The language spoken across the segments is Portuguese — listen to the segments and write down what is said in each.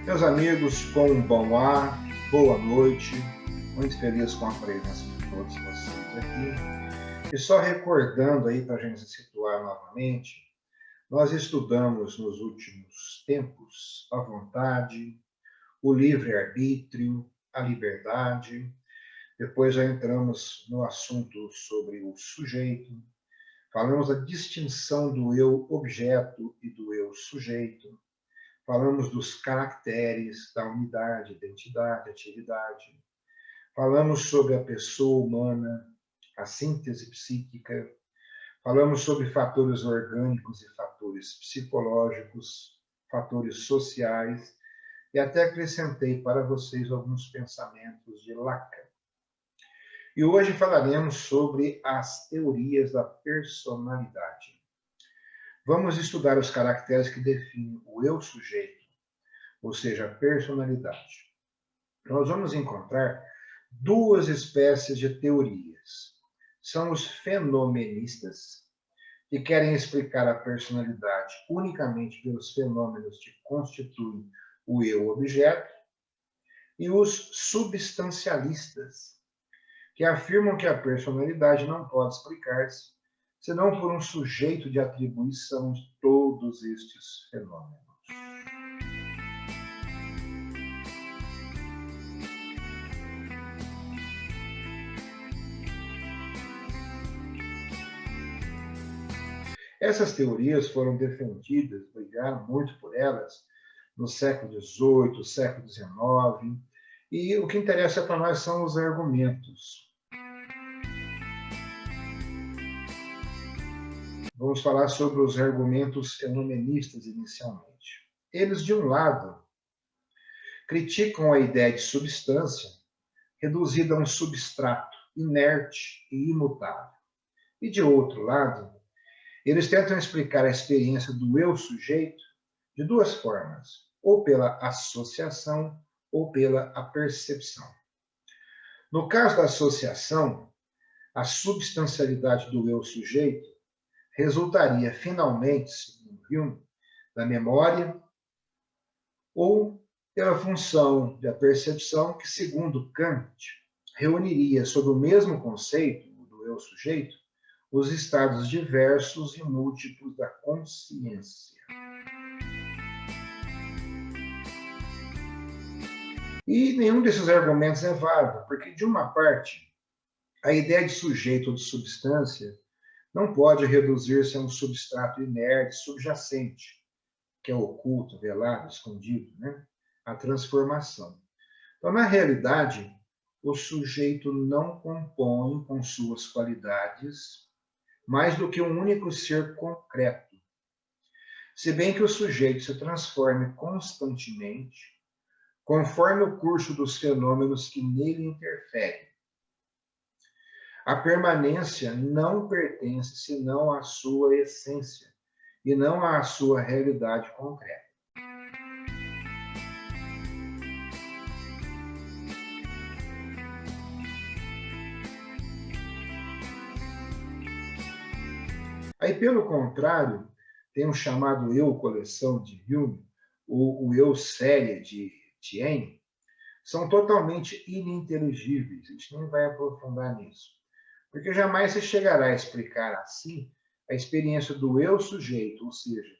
Meus amigos, com um bom ar, boa noite, muito feliz com a presença de todos vocês aqui. E só recordando aí para a gente se situar novamente, nós estudamos nos últimos tempos a vontade, o livre-arbítrio, a liberdade. Depois já entramos no assunto sobre o sujeito, falamos da distinção do eu objeto e do eu sujeito. Falamos dos caracteres da unidade, identidade, atividade. Falamos sobre a pessoa humana, a síntese psíquica. Falamos sobre fatores orgânicos e fatores psicológicos, fatores sociais, e até acrescentei para vocês alguns pensamentos de Lacan. E hoje falaremos sobre as teorias da personalidade. Vamos estudar os caracteres que definem o eu sujeito, ou seja, a personalidade. Nós vamos encontrar duas espécies de teorias. São os fenomenistas, que querem explicar a personalidade unicamente pelos fenômenos que constituem o eu objeto, e os substancialistas, que afirmam que a personalidade não pode explicar-se senão por um sujeito de atribuição de todos estes fenômenos. Essas teorias foram defendidas, brigaram muito por elas, no século XVIII, século XIX, e o que interessa para nós são os argumentos. Vamos falar sobre os argumentos fenomenistas inicialmente. Eles, de um lado, criticam a ideia de substância reduzida a um substrato inerte e imutável. E, de outro lado, eles tentam explicar a experiência do eu sujeito de duas formas, ou pela associação ou pela percepção. No caso da associação, a substancialidade do eu sujeito resultaria finalmente, segundo Hume, da memória, ou pela função da percepção que, segundo Kant, reuniria sob o mesmo conceito do eu sujeito os estados diversos e múltiplos da consciência. E nenhum desses argumentos é válido, porque, de uma parte, a ideia de sujeito ou de substância não pode reduzir-se a um substrato inerte, subjacente, que é oculto, velado, escondido, né? A transformação. Então, na realidade, o sujeito não compõe com suas qualidades mais do que um único ser concreto. Se bem que o sujeito se transforme constantemente, conforme o curso dos fenômenos que nele interferem. A permanência não pertence senão à sua essência, e não à sua realidade concreta. Aí, pelo contrário, tem um chamado eu-coleção de Hume, o eu-série de Taine, são totalmente ininteligíveis. A gente nem vai aprofundar nisso. Porque jamais se chegará a explicar assim a experiência do eu sujeito, ou seja,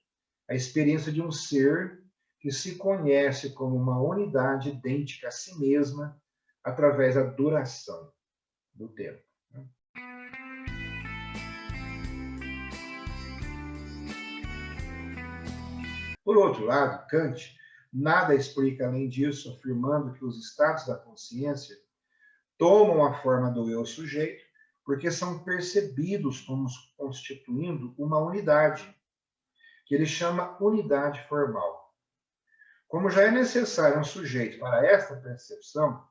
a experiência de um ser que se conhece como uma unidade idêntica a si mesma através da duração do tempo. Por outro lado, Kant nada explica além disso, afirmando que os estados da consciência tomam a forma do eu sujeito porque são percebidos como constituindo uma unidade, que ele chama unidade formal. Como já é necessário um sujeito para esta percepção,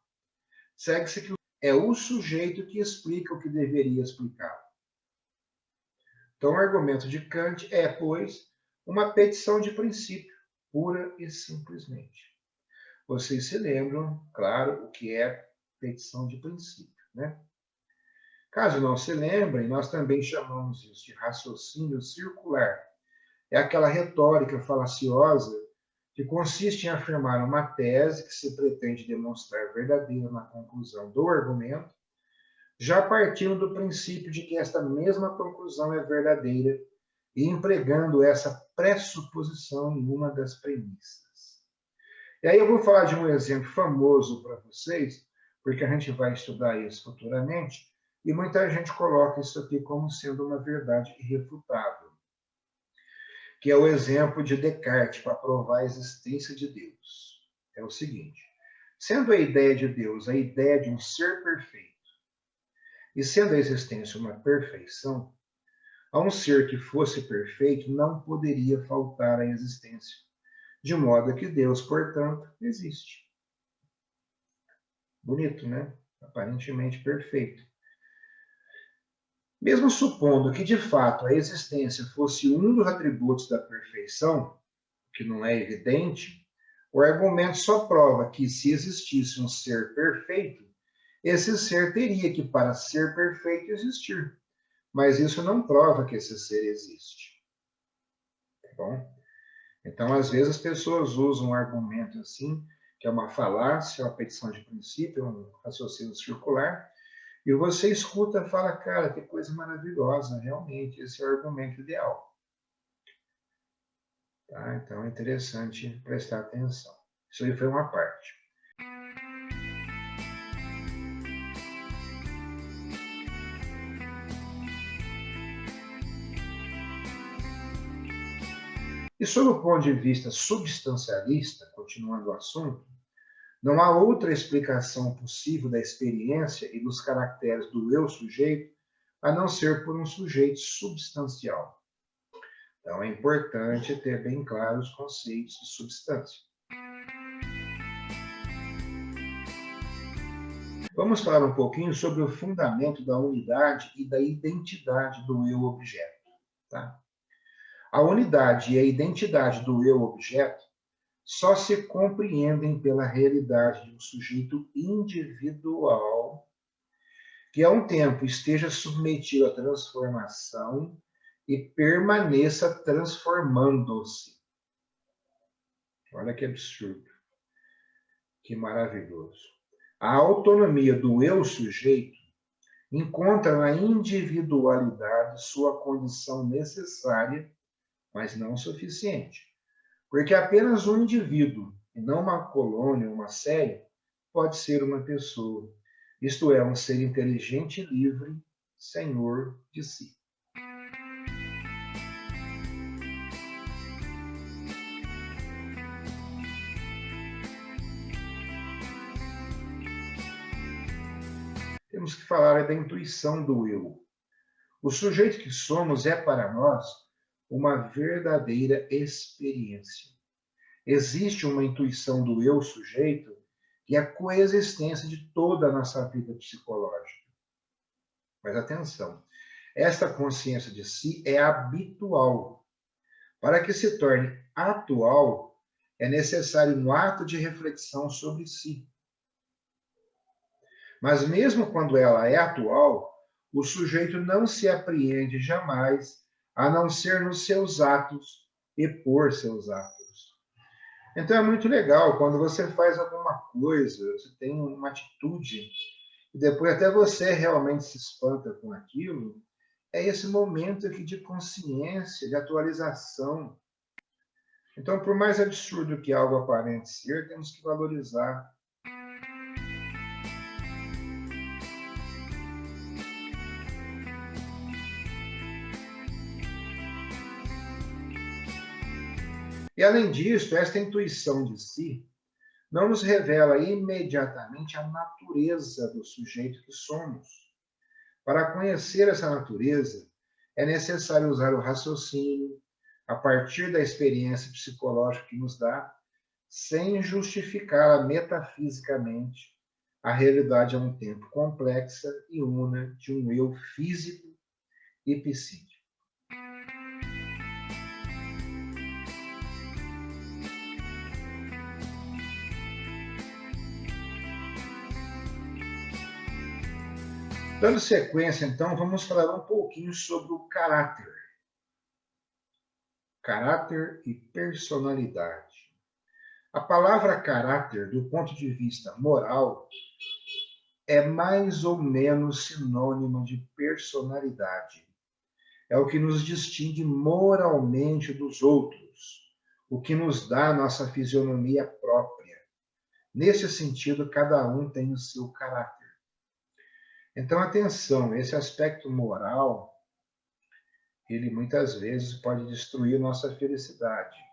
segue-se que é o sujeito que explica o que deveria explicar. Então, o argumento de Kant é, pois, uma petição de princípio, pura e simplesmente. Vocês se lembram, claro, o que é petição de princípio, né? Caso não se lembrem, nós também chamamos isso de raciocínio circular. É aquela retórica falaciosa que consiste em afirmar uma tese que se pretende demonstrar verdadeira na conclusão do argumento, já partindo do princípio de que esta mesma conclusão é verdadeira e empregando essa pressuposição em uma das premissas. E aí eu vou falar de um exemplo famoso para vocês, porque a gente vai estudar isso futuramente, e muita gente coloca isso aqui como sendo uma verdade irrefutável, que é o exemplo de Descartes para provar a existência de Deus. É o seguinte: sendo a ideia de Deus a ideia de um ser perfeito, e sendo a existência uma perfeição, a um ser que fosse perfeito não poderia faltar a existência, de modo que Deus, portanto, existe. Bonito, né? Aparentemente perfeito. Mesmo supondo que, de fato, a existência fosse um dos atributos da perfeição, que não é evidente, o argumento só prova que, se existisse um ser perfeito, esse ser teria que, para ser perfeito, existir. Mas isso não prova que esse ser existe. Tá bom? Então, às vezes, as pessoas usam um argumento assim, que é uma falácia, uma petição de princípio, um raciocínio circular, e você escuta e fala, cara, que coisa maravilhosa, realmente, esse é o argumento ideal. Tá? Então, é interessante prestar atenção. Isso aí foi uma parte. E sob o ponto de vista substancialista, continuando o assunto, não há outra explicação possível da experiência e dos caracteres do eu sujeito a não ser por um sujeito substancial. Então, é importante ter bem claros os conceitos de substância. Vamos falar um pouquinho sobre o fundamento da unidade e da identidade do eu-objeto. Tá? A unidade e a identidade do eu-objeto só se compreendem pela realidade de um sujeito individual que, a um tempo, esteja submetido à transformação e permaneça transformando-se. Olha que absurdo. Que maravilhoso. A autonomia do eu-sujeito encontra na individualidade sua condição necessária, mas não suficiente. Porque apenas um indivíduo, e não uma colônia, uma série, pode ser uma pessoa. Isto é, um ser inteligente e livre, senhor de si. Temos que falar da intuição do eu. O sujeito que somos é para nós uma verdadeira experiência. Existe uma intuição do eu sujeito e a coexistência de toda a nossa vida psicológica. Mas atenção, esta consciência de si é habitual. Para que se torne atual, é necessário um ato de reflexão sobre si. Mas mesmo quando ela é atual, o sujeito não se apreende jamais, a não ser nos seus atos e por seus atos. Então é muito legal quando você faz alguma coisa, você tem uma atitude, e depois até você realmente se espanta com aquilo, é esse momento aqui de consciência, de atualização. Então, por mais absurdo que algo aparente ser, temos que valorizar. E, além disso, esta intuição de si não nos revela imediatamente a natureza do sujeito que somos. Para conhecer essa natureza, é necessário usar o raciocínio, a partir da experiência psicológica que nos dá, sem justificá-la metafisicamente, a realidade é um tempo complexa e una de um eu físico e psíquico. Dando sequência, então, vamos falar um pouquinho sobre o caráter. Caráter e personalidade. A palavra caráter, do ponto de vista moral, é mais ou menos sinônimo de personalidade. É o que nos distingue moralmente dos outros, o que nos dá a nossa fisionomia própria. Nesse sentido, cada um tem o seu caráter. Então, atenção, esse aspecto moral, ele muitas vezes pode destruir nossa felicidade.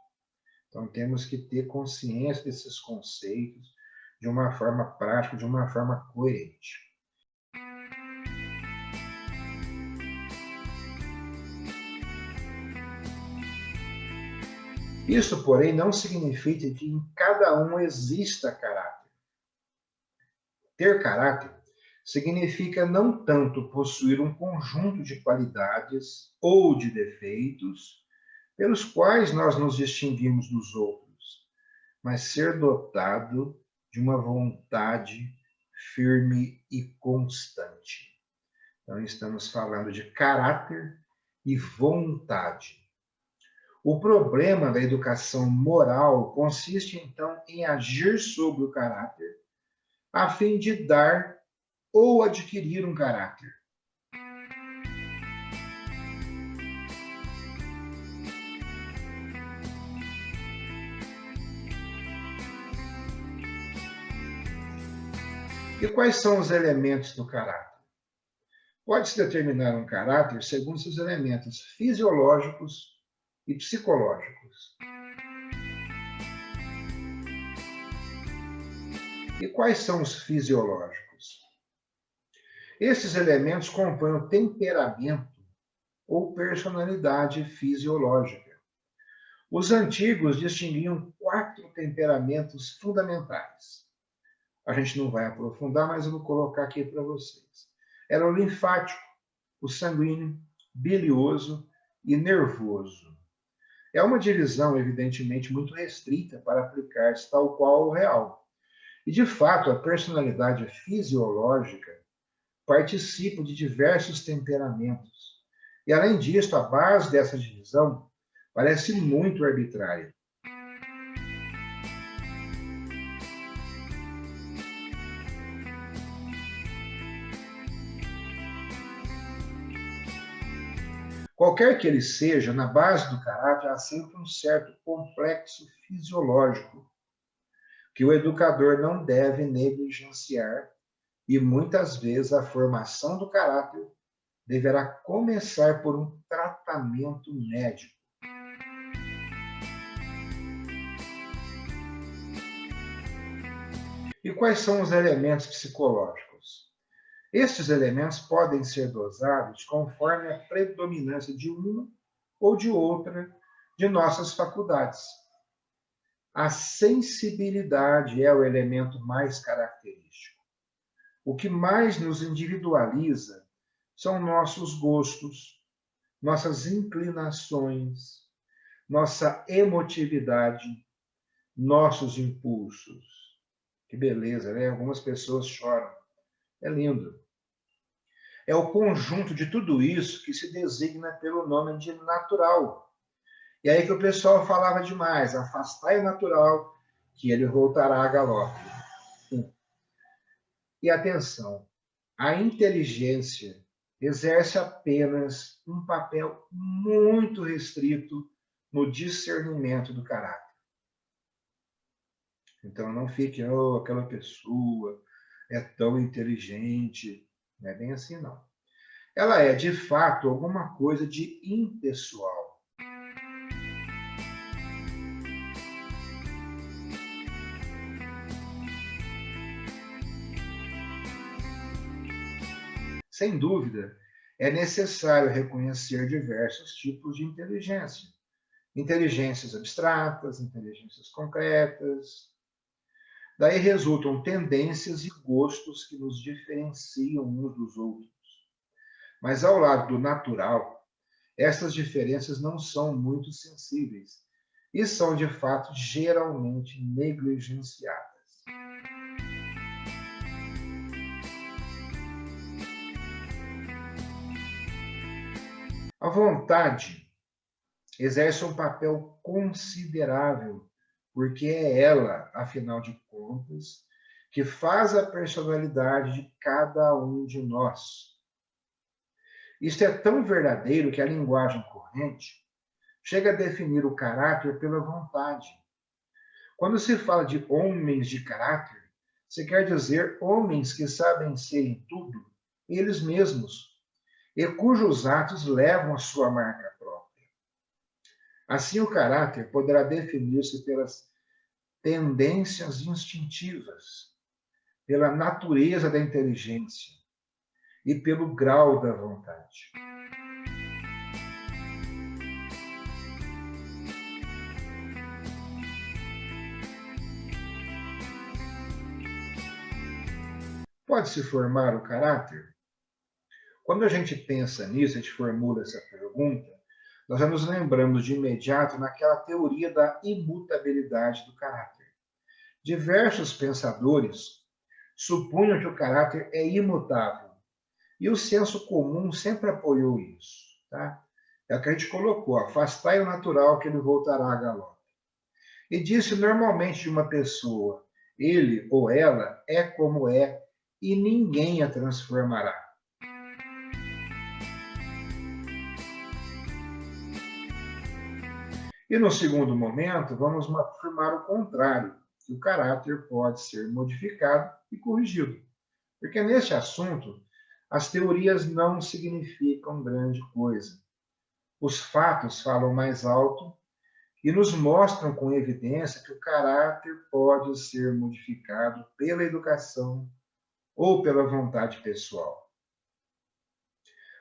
Então, temos que ter consciência desses conceitos de uma forma prática, de uma forma coerente. Isso, porém, não significa que em cada um exista caráter. Ter caráter significa não tanto possuir um conjunto de qualidades ou de defeitos pelos quais nós nos distinguimos dos outros, mas ser dotado de uma vontade firme e constante. Então, estamos falando de caráter e vontade. O problema da educação moral consiste, então, em agir sobre o caráter, a fim de dar ou adquirir um caráter. E quais são os elementos do caráter? Pode-se determinar um caráter segundo seus elementos fisiológicos e psicológicos. E quais são os fisiológicos? Esses elementos compõem o temperamento ou personalidade fisiológica. Os antigos distinguiam 4 temperamentos fundamentais. A gente não vai aprofundar, mas eu vou colocar aqui para vocês. Era o linfático, o sanguíneo, bilioso e nervoso. É uma divisão, evidentemente, muito restrita para aplicar-se tal qual ao real. E, de fato, a personalidade fisiológica participa de diversos temperamentos. E, além disso, a base dessa divisão parece muito arbitrária. Qualquer que ele seja, na base do caráter há sempre um certo complexo fisiológico que o educador não deve negligenciar e muitas vezes a formação do caráter deverá começar por um tratamento médico. E quais são os elementos psicológicos? Estes elementos podem ser dosados conforme a predominância de uma ou de outra de nossas faculdades. A sensibilidade é o elemento mais característico. O que mais nos individualiza são nossos gostos, nossas inclinações, nossa emotividade, nossos impulsos. Que beleza, né? Algumas pessoas choram. É lindo. É o conjunto de tudo isso que se designa pelo nome de natural. E aí que o pessoal falava demais, afastai o natural, que ele voltará a galope. E atenção, a inteligência exerce apenas um papel muito restrito no discernimento do caráter. Então não fique, oh, aquela pessoa é tão inteligente. Não é bem assim, não. Ela é, de fato, alguma coisa de impessoal. Sem dúvida, é necessário reconhecer diversos tipos de inteligência. Inteligências abstratas, inteligências concretas. Daí resultam tendências e gostos que nos diferenciam uns dos outros. Mas ao lado do natural, essas diferenças não são muito sensíveis e são, de fato, geralmente negligenciadas. A vontade exerce um papel considerável porque é ela, afinal de contas, que faz a personalidade de cada um de nós. Isto é tão verdadeiro que a linguagem corrente chega a definir o caráter pela vontade. Quando se fala de homens de caráter, se quer dizer homens que sabem ser em tudo eles mesmos e cujos atos levam a sua marca própria. Assim, o caráter poderá definir-se pelas tendências instintivas, pela natureza da inteligência e pelo grau da vontade. Pode-se formar o caráter? Quando a gente pensa nisso, a gente formula essa pergunta, nós já nos lembramos de imediato naquela teoria da imutabilidade do caráter. Diversos pensadores supunham que o caráter é imutável, e o senso comum sempre apoiou isso. Tá? É o que a gente colocou, afastai o natural que ele voltará a galope. E disse normalmente de uma pessoa, ele ou ela é como é, e ninguém a transformará. E no segundo momento, vamos afirmar o contrário, que o caráter pode ser modificado e corrigido. Porque neste assunto, as teorias não significam grande coisa. Os fatos falam mais alto e nos mostram com evidência que o caráter pode ser modificado pela educação ou pela vontade pessoal.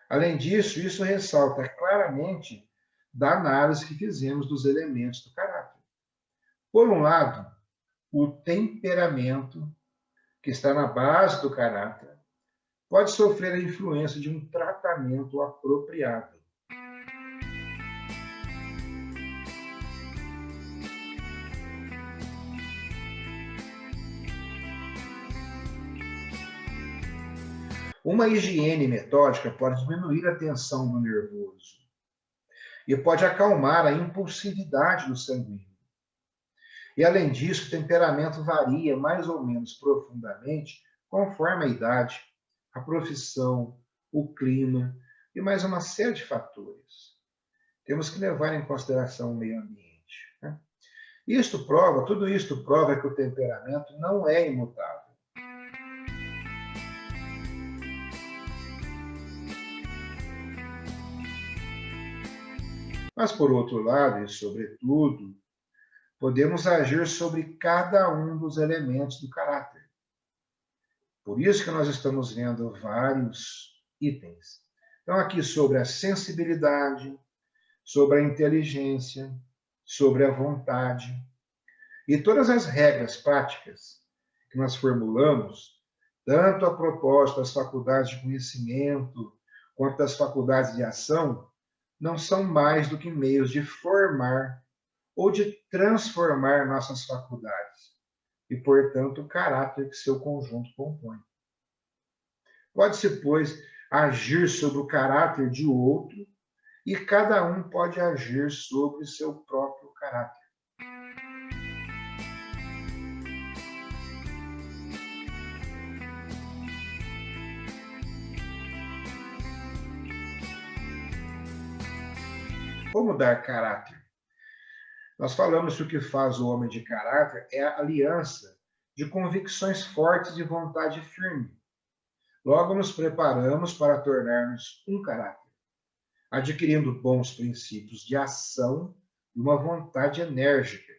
Além disso, isso ressalta claramente da análise que fizemos dos elementos do caráter. Por um lado, o temperamento, que está na base do caráter, pode sofrer a influência de um tratamento apropriado. Uma higiene metódica pode diminuir a tensão do nervoso e pode acalmar a impulsividade do sanguíneo. E, além disso, o temperamento varia mais ou menos profundamente conforme a idade, a profissão, o clima e mais uma série de fatores. Temos que levar em consideração o meio ambiente. Né? Tudo isto prova que o temperamento não é imutável. Mas, por outro lado, e sobretudo, podemos agir sobre cada um dos elementos do caráter. Por isso que nós estamos vendo vários itens. Então, aqui sobre a sensibilidade, sobre a inteligência, sobre a vontade. E todas as regras práticas que nós formulamos, tanto a propósito das faculdades de conhecimento, quanto das faculdades de ação, não são mais do que meios de formar ou de transformar nossas faculdades e, portanto, o caráter que seu conjunto compõe. Pode-se, pois, agir sobre o caráter de outro e cada um pode agir sobre seu próprio caráter. Como dar caráter? Nós falamos que o que faz o homem de caráter é a aliança de convicções fortes e vontade firme. Logo nos preparamos para tornar-nos um caráter, adquirindo bons princípios de ação e uma vontade enérgica.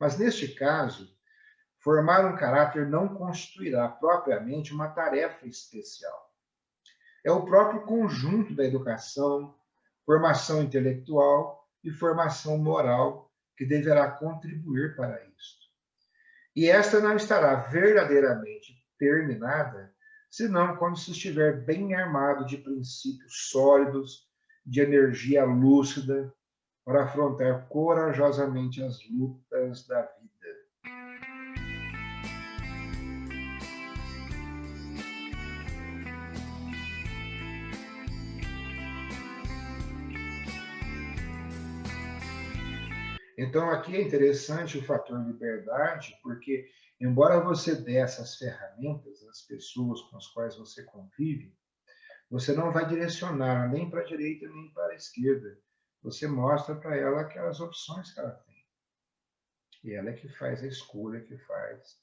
Mas neste caso, formar um caráter não constituirá propriamente uma tarefa especial. É o próprio conjunto da educação, formação intelectual e formação moral que deverá contribuir para isso. E esta não estará verdadeiramente terminada, senão quando se estiver bem armado de princípios sólidos, de energia lúcida, para afrontar corajosamente as lutas da vida. Então, aqui é interessante o fator liberdade, porque, embora você dê essas ferramentas às pessoas com as quais você convive, você não vai direcionar nem para a direita nem para a esquerda. Você mostra para ela aquelas opções que ela tem. E ela é que faz a escolha, que faz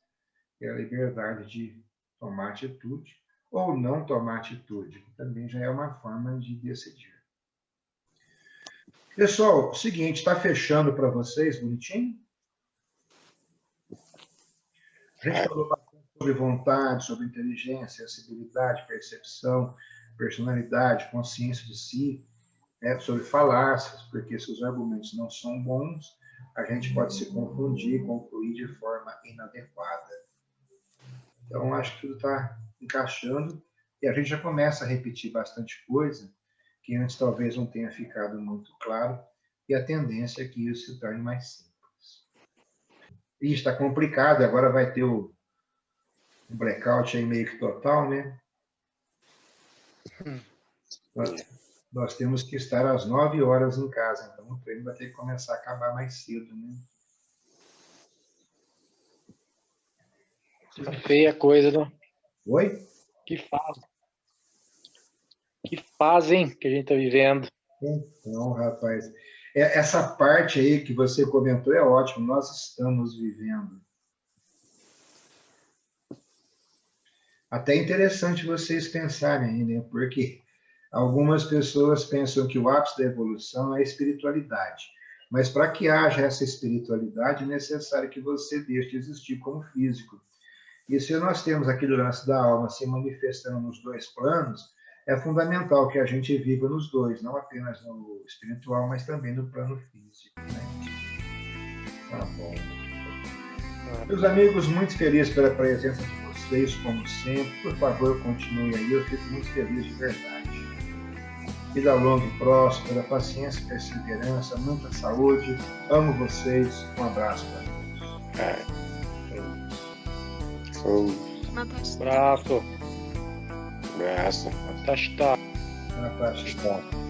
a liberdade de tomar atitude ou não tomar atitude, que também já é uma forma de decidir. Pessoal, seguinte, está fechando para vocês, bonitinho? A gente falou bastante sobre vontade, sobre inteligência, sensibilidade, percepção, personalidade, consciência de si, sobre falácias, porque se os argumentos não são bons, a gente pode se confundir, concluir de forma inadequada. Então, acho que tudo está encaixando e a gente já começa a repetir bastante coisa que antes talvez não tenha ficado muito claro e a tendência é que isso se torne mais simples. E está complicado, agora vai ter o blackout aí meio que total, né? Nós temos que estar às 9 horas em casa, então o treino vai ter que começar a acabar mais cedo, né? Tá feia a coisa, não? Oi? Que fazem que a gente tá vivendo. Então, rapaz, essa parte aí que você comentou é ótimo, nós estamos vivendo. Até interessante vocês pensarem aí, né? Porque algumas pessoas pensam que o ápice da evolução é a espiritualidade. Mas para que haja essa espiritualidade, é necessário que você deixe de existir como físico. E se nós temos aquele lance da alma se manifestando nos dois planos, é fundamental que a gente viva nos dois, não apenas no espiritual, mas também no plano físico. Né? Tá bom. Meus amigos, muito feliz pela presença de vocês, como sempre. Por favor, continue aí, eu fico muito feliz de verdade. Vida longa e próspera, paciência e perseverança, muita saúde. Amo vocês. Um abraço para todos. Abraço. Abraço. Até Natasha.